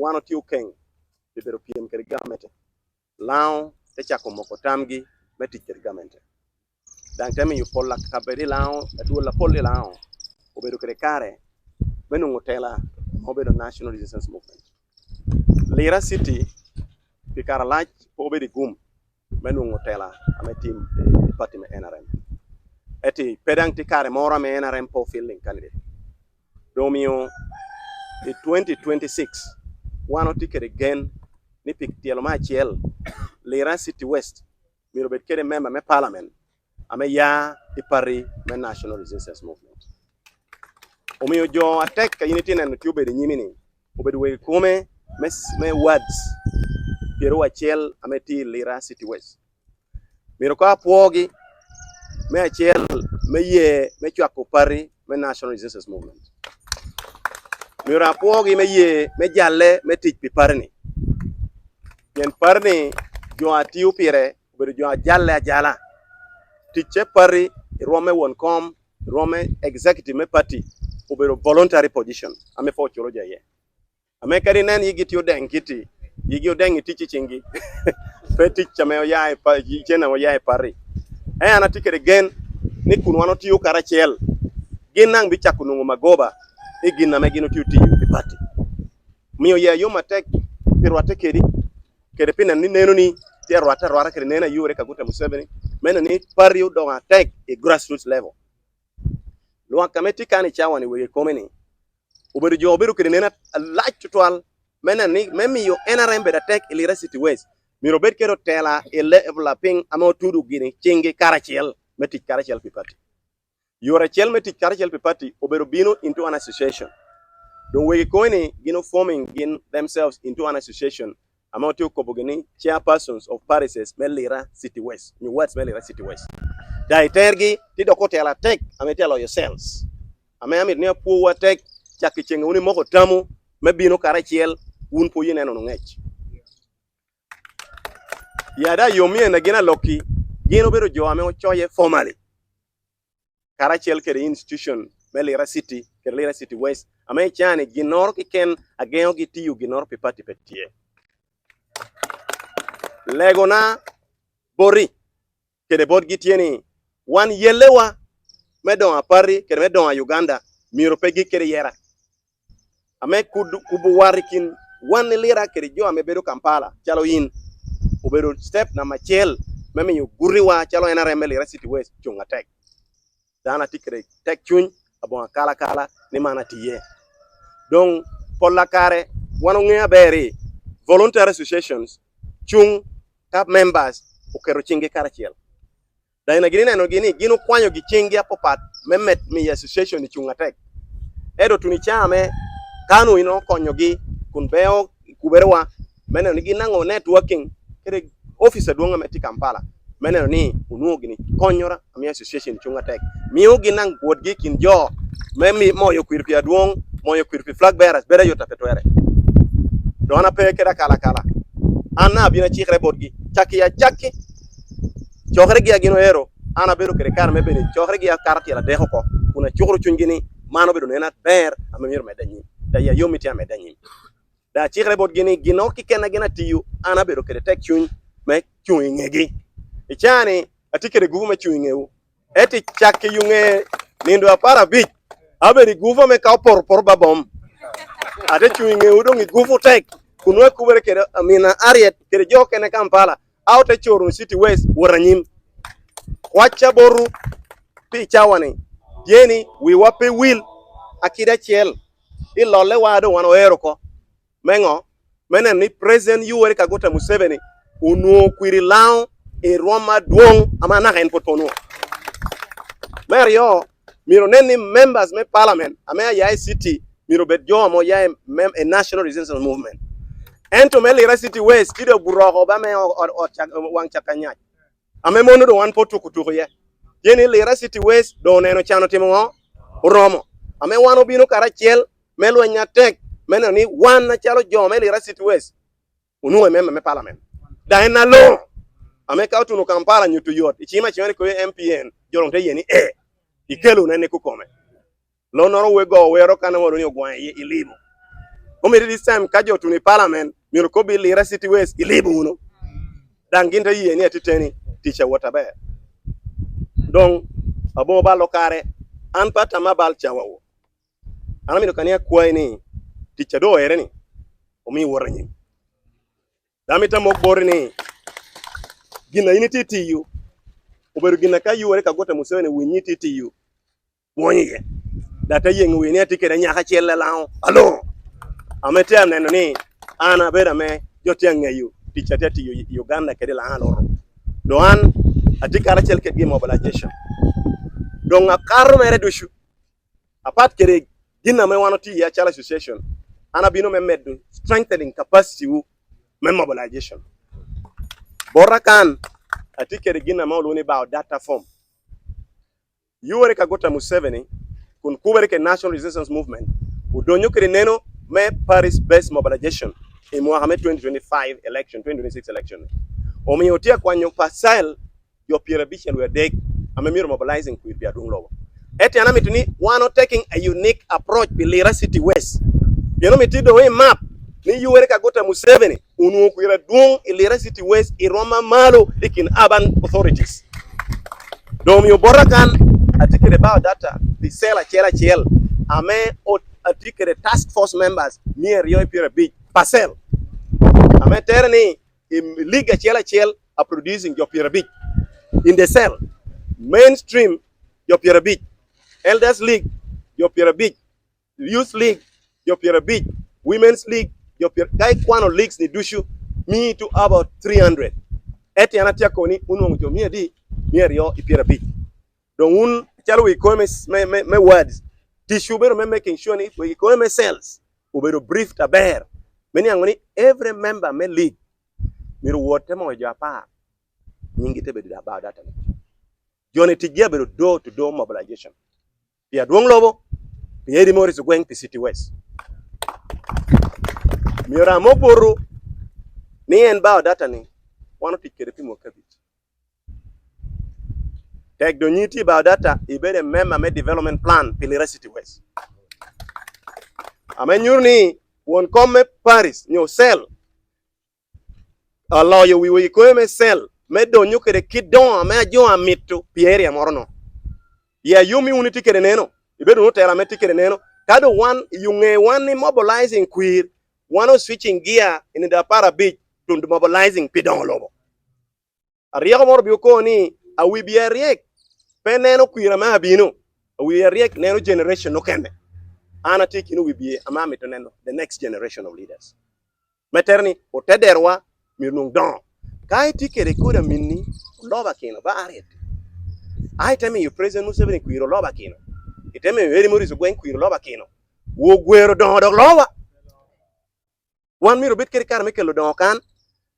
wano tiyo keng ibero piem kod government lao te chako moko tamgi metich kod government dang temi yu polla kabedi lao aduola polli lao obedo kod kare benungo tela obedo national resistance movement Lira City pikara lach obedo gum benungo tela ame team party me NRM eti pedang ti kare mora me NRM po feeling candidate Romeo in 2026 wano ticket again ni pick tielo ma chiel Lira City West miro bet kere member me parliament ame ya ipari me national resistance movement omiyo jo attack ka unity na tube de nyimini obedo we kome me words pero achiel ame ti Lira City West miro ka puogi me achiel me ye me chwako pari me national resistance movement miro apuogi me ye me jalle me tich pi parni yen parni jo atiu pire obedo jo jalle ajala tiche pari rome won kom rome executive me party obedo voluntary position ame fo chulo jaye ame kari nen yigi tiyo deng kiti yigi odeng tichi chingi pe ticha me oyae pa jena oyae pari ana tikere gen ni kun wano tiyo karachiel ginang bichako nungo magoba igina me gino tiyo pi party miyo ya yo matek pirwate kedi pina ni neno ni ti rwata kedi nena yure kaguta Museveni mena ni pari do attack e grassroots level lo kameti kani chawani we komeni obedo jo obedo kedi nena lach total mena ni memiyo NRM beda attack e Lira City West miro bet kero tela e level ping amo tudu gini chingi karachiel meti karachiel pi party yora chiel meti karachiel pi party obedo bino into an association don we koini gino forming themselves into an association amount to kobogini chairpersons of parishes me Lira City West ni words me Lira City West dai tergi ti dokotela tek ametelo yourselves ame ne puwa tek chakichenga uni moko tamu me bino karachiel un po yine no ngech yada yomie na gina loki gino bero jo ame ochoye formally karachiel kere institution me Lira City kere Lira City West ame chani ginor kiken ageo gitiyu ginor pi party petie legona bori kede bod gitieni wan yelewa medon apari kede medon Uganda miro pegi kede yera ame kubu warikin wan Lira kede jo ame bedo Kampala chalo yin obedo step na machiel meme yu guriwa chalo NRM Lira City West chunga tek dana tikere tek chuny abon kala ni mana tiye donc pola kare wano ngea beri voluntary associations chung ka members okero chingi karachiel daina gini neno gino kwanyo gi chingi apopat memet mi association ni chunga tek edo tunichame kanu ino konyo gi kun beo kuberwa meneno ni ginango networking kere officer duonga meti Kampala meneno ni unuo gini konyora mi association chunga tek miyo ginang bod gi kin jo memi moyo kwirpi aduong moyo kwirpi flag bearers bere yota petwere dona pe kera kala ana bina chikre bodgi chaki chokre gi agino ero ana bedo kere kar mebeni chokre gi karti la deho ko kuna chokro chungini mano bedo nena ber amir medanyi da ya yomi ti amedanyi da chikre bodgi ni gino kikena gina tiyu ana bedo kere tek chuny me chuny ngegi ichani atikere guvu me chuny ngeu eti chaki yunge nindo apara bich aberi guvu me ka por babom ade chuny ngeu dongi guvu tek kunwe kubere kere amina ariet kere joke ne Kampala out chorun City West waranyim wacha boru pi chawani yeni we wape will akida chiel ilole wado wano eroko mengo menen ni president Yoweri Kaguta Museveni unuo kwiri lao e Roma duong amana ren potono Mario miro neni members me parliament ame ya city miro bet jo mo ya a national resistance movement ento me Lira City West kido buroko ba me wang chakanya ame mono do wan potu kutuko ye yeni Lira City West do neno chano timo romo ame wano bino karachiel melo nyatek meno ni wan na chalo jo me Lira City West unuwe me parliament daina lo ame ka tunu Kampala nyutu yot ichima chiwani ko MPN joronte yeni ikelo nene ku kome lo noro wego wero kana woro ni ogwan ilibo Omiri this time kajo tuni parliament miro ko bi lira city west ilibu uno danginda yie ni atiteni teacher whatever donc abo ba lokare an pata mabal chawo ana miro kania kwai ni teacher do ere ni omi woranyi damita mokbor ni gina ini titiyu oberu gina ka yuore ka gota Museveni winyi titiyu wonye data yeng weni atikere nyaka chielle lao alo amete amneno ni ana bera me jotia ngeyu teacher tati Uganda kede la alo do an atikara chel ke gi mobilization donc akaro mere dushu apart kere gina me wanoti ya chala association ana bino me medu strengthening capacity wu me mobilization borakan atikere gina ma uluni ba data form yuore ka gota Museveni kun kubere ke national resistance movement udonyo kere neno me Paris based mobilization in Mohamed 2025 election 2026 election omi otia kwanyo pasal yo Pierre Bichel we dek amemiro mobilizing ku bia dunglo eti anamituni wano taking a unique approach bilira city west yeno mitido we map ni yuore ka gota Museveni unu ku ira dung ilira city west iroma malo ikin urban authorities domi oborakan atikere ba data bisela chela ame atikere task force members near yo Pierre Beach parcel ame terni liga chela are producing your Pierre Beach in the cell mainstream your Pierre Beach elders league your Pierre Beach youth league your Pierre Beach women's league your Pierre kai kwano leagues ni dushu me to about 300 eti anatia koni unu jo miedi yo Pierre Beach donc un chalo we come me words tishu bero me making sure ni we come cells ubero brief taber meni angoni every member me league miru wote mo japa nyingi tebe da ba data jone tigia bero door to door mobilization pia duong lobo pia Morris going to city west miora moboro ni en ba data ni wano tikere pimo kabit tek do nyiti ba data ibere member me development plan pilira city west amenyurni won come Paris nyo sel allow you we ko me sel me do nyukere kidon me ajo amitu pierre amorno ya yumi unity kere neno ibedo no tera me tikere neno kado one yunge one mobilizing queer one switching gear in the para beach to mobilizing pidon lobo ariya mor bi ko ni awi bi ariek peneno queer ma bino awi ariek neno generation no kende ana take no we be amami to neno the next generation of leaders meterni o tederwa mirnung don kai tikere ko da minni loba kino ba aret ai teme you president Museveni kuiro loba kino iteme very Morris gwen kuiro loba kino wo gwero don do loba wan miro bit kere kar mekelo don kan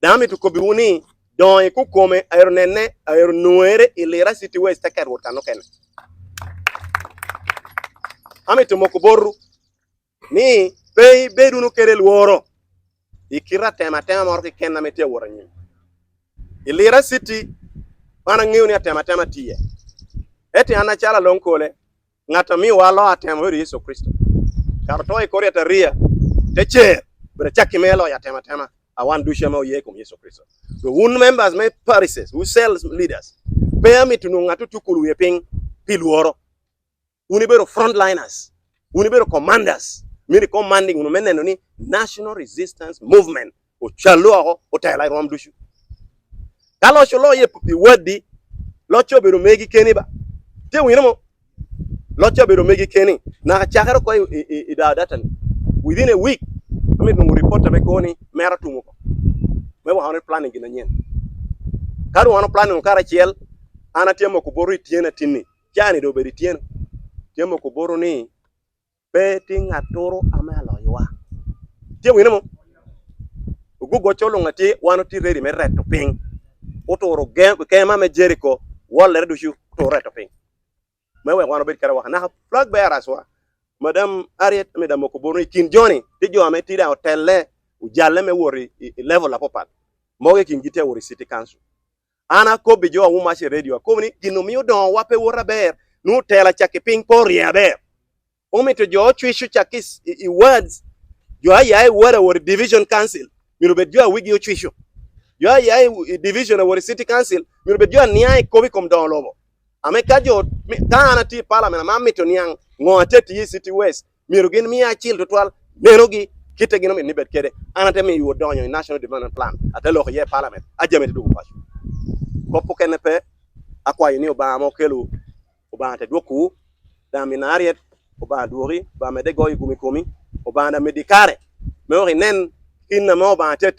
dami to ko bi woni don ku kome ayro nenne ayro nuere ilera city west taker wot kanu ken ami to moko borru ni pay bedu no kerel woro ikira tema mor ke ken na mete woro nyi ilera city wana ngiu ni tema tiye eti ana chala lonkole ngata mi walo atema wori Yesu Kristo karto e koria taria teche bre chakimelo ya tema awan dusha ma oye kom Yesu Kristo so un members me Paris who sells leaders pay me to ngatu tukulu ye ping pilworo unibero frontliners unibero commanders miri commanding no meneno ni national resistance movement o chalo o tayla rom dushu kalo cholo ye wadi locho bero megi keniba te winamo locho bero megi keni na chakaro ko ida data within a week ami no report me ko ni mera tumuko me wa hono planning na nyen karu hono planning kara chiel ana temo ko boru tiena tinni jani do beri tiena temo ko boru ni betting atoro amalo ywa te winamo gugo cholo ngati wano ti ready me reto ping otoro ke ma me Jericho wolle du shu to reto ping me we wano bet kara wa na flag bearer aswa madam Ariet medam ko boru kin joni ti jo ame ti da hotel ujalle me wori level apopat moge kin gite wori city council ana ko bi jo wuma she radio ko ni gino mi don wape wora ber nu tela chake ping por ya ber o mi to jo chwishu chakis i words jo ay wara war division council miru bet jo wigi ochisho jo ay division war city council miru bet jo niai kobi kom don lobo ame ka jo tana ti parliament ma mito niang ngote ti city west miru gin mi achil to twal nerogi kite gino ni bet kede anate mi yu donyo national development plan atelo ye parliament ajame du ko kopo kene pe akwa yini oba mo kelu oba te doku da minariet oba duri ba me de goy gumi oba na medikare me ori nen kinna mo ba te